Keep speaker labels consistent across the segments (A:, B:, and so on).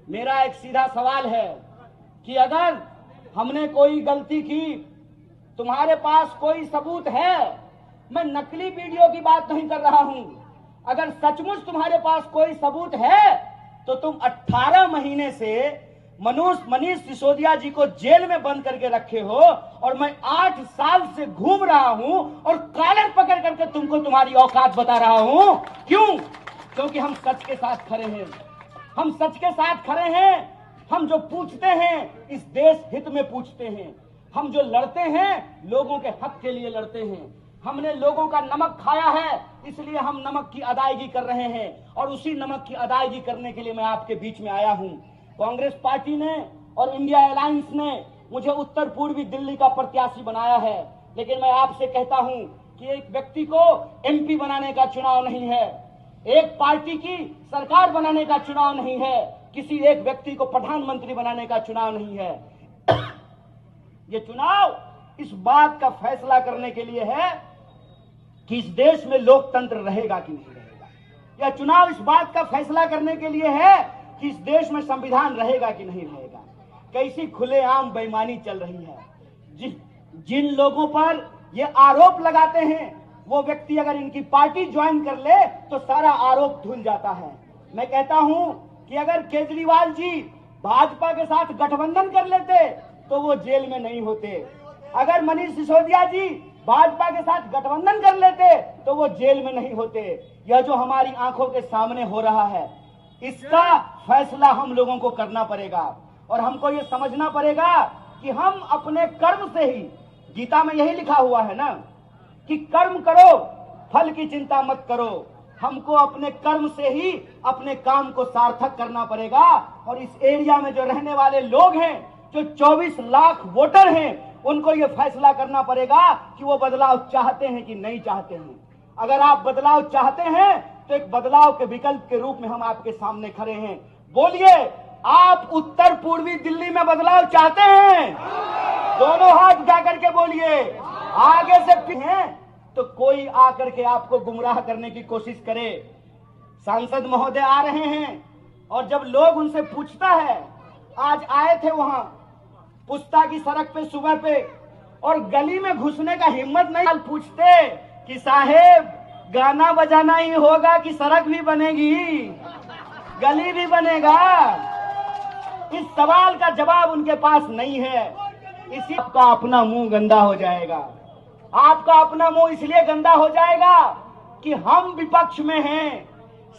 A: मेरा एक सीधा सवाल है कि अगर हमने कोई गलती की, तुम्हारे पास कोई सबूत है? मैं नकली वीडियो की बात नहीं कर रहा हूं। अगर सचमुच तुम्हारे पास कोई सबूत है तो तुम 18 महीने से मनीष सिसोदिया जी को जेल में बंद करके रखे हो और मैं 8 साल से घूम रहा हूं और कॉलर पकड़ करके तुमको तुम्हारी औकात बता रहा हूं। क्यों? क्योंकि हम सच के साथ खड़े हैं। हम सच के साथ खड़े हैं। हम जो पूछते हैं इस देश हित में पूछते हैं। हम जो लड़ते हैं लोगों के हक के लिए लड़ते हैं। हमने लोगों का नमक खाया है, इसलिए हम नमक की अदायगी कर रहे हैं और उसी नमक की अदायगी करने के लिए मैं आपके बीच में आया हूं। कांग्रेस पार्टी ने और इंडिया अलायंस ने मुझे उत्तर पूर्वी दिल्ली का प्रत्याशी बनाया है, लेकिन मैं आपसे कहता हूं कि एक व्यक्ति को एमपी बनाने का चुनाव नहीं है, एक पार्टी की सरकार बनाने का चुनाव नहीं है, किसी एक व्यक्ति को प्रधानमंत्री बनाने का चुनाव नहीं है। ये चुनाव इस बात का फैसला करने के लिए है कि इस देश में लोकतंत्र रहेगा कि नहीं रहेगा। यह चुनाव इस बात का फैसला करने के लिए है कि इस देश में संविधान रहेगा कि नहीं रहेगा। कैसी खुलेआम बेईमानी चल रही है। जिन लोगों पर ये आरोप लगाते हैं वो व्यक्ति अगर इनकी पार्टी ज्वाइन कर ले तो सारा आरोप धुल जाता है। मैं कहता हूं कि अगर केजरीवाल जी भाजपा के साथ गठबंधन कर लेते तो वो जेल में नहीं होते। अगर मनीष सिसोदिया जी भाजपा के साथ गठबंधन कर लेते तो वो जेल में नहीं होते। यह जो हमारी आंखों के सामने हो रहा है, इसका फैसला हम लोगों को करना पड़ेगा और हमको ये समझना पड़ेगा कि हम अपने कर्म से ही, गीता में यही लिखा हुआ है ना कि कर्म करो फल की चिंता मत करो। हमको अपने कर्म से ही अपने काम को सार्थक करना पड़ेगा। और इस एरिया में जो रहने वाले लोग हैं, जो 24 लाख वोटर हैं, उनको ये फैसला करना पड़ेगा कि वो बदलाव चाहते हैं कि नहीं चाहते हैं। अगर आप बदलाव चाहते हैं तो एक बदलाव के विकल्प के रूप में हम आपके सामने खड़े हैं। बोलिए, आप उत्तर पूर्वी दिल्ली में बदलाव चाहते हैं? दोनों हाथ उठा करके बोलिए। आगे से हैं तो कोई आकर के आपको गुमराह करने की कोशिश करे। सांसद महोदय आ रहे हैं और जब लोग उनसे पूछता है, आज आए थे वहां पुस्ता की सड़क पे सुबह पे और गली में घुसने का हिम्मत नहीं, पूछते कि साहेब गाना बजाना ही होगा कि सड़क भी बनेगी, गली भी बनेगा? इस सवाल का जवाब उनके पास नहीं है। इसी आपका अपना मुंह गंदा हो जाएगा। आपका अपना मुंह इसलिए गंदा हो जाएगा कि हम विपक्ष में हैं,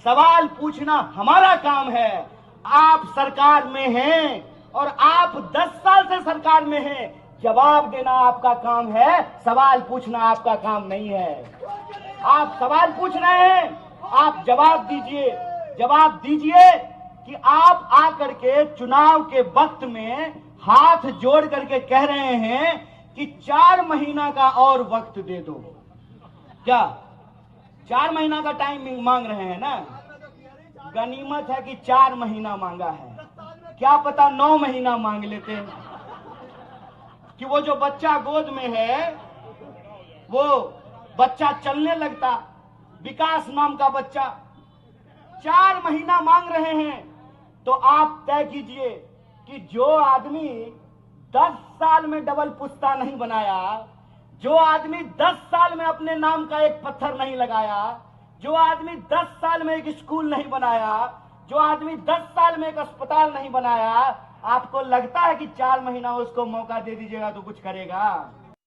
A: सवाल पूछना हमारा काम है। आप सरकार में हैं और आप 10 साल से सरकार में हैं, जवाब देना आपका काम है, सवाल पूछना आपका काम नहीं है। आप सवाल पूछ रहे हैं, आप जवाब दीजिए। जवाब दीजिए कि आप आकर के चुनाव के वक्त में हाथ जोड़ करके कह रहे हैं कि 4 महीना का और वक्त दे दो। क्या 4 महीना का टाइम मांग रहे हैं ना? गनीमत है कि 4 महीना मांगा है, क्या पता 9 महीना मांग लेते कि वो जो बच्चा गोद में है वो बच्चा चलने लगता, विकास नाम का बच्चा। 4 महीना मांग रहे हैं तो आप तय कीजिए कि जो आदमी 10 साल में डबल पुश्ता नहीं बनाया, जो आदमी 10 साल में अपने नाम का एक पत्थर नहीं लगाया, जो आदमी 10 साल में एक स्कूल नहीं बनाया, जो आदमी 10 साल में एक अस्पताल नहीं बनाया, आपको लगता है कि 4 महीना उसको मौका दे दीजिएगा तो कुछ करेगा?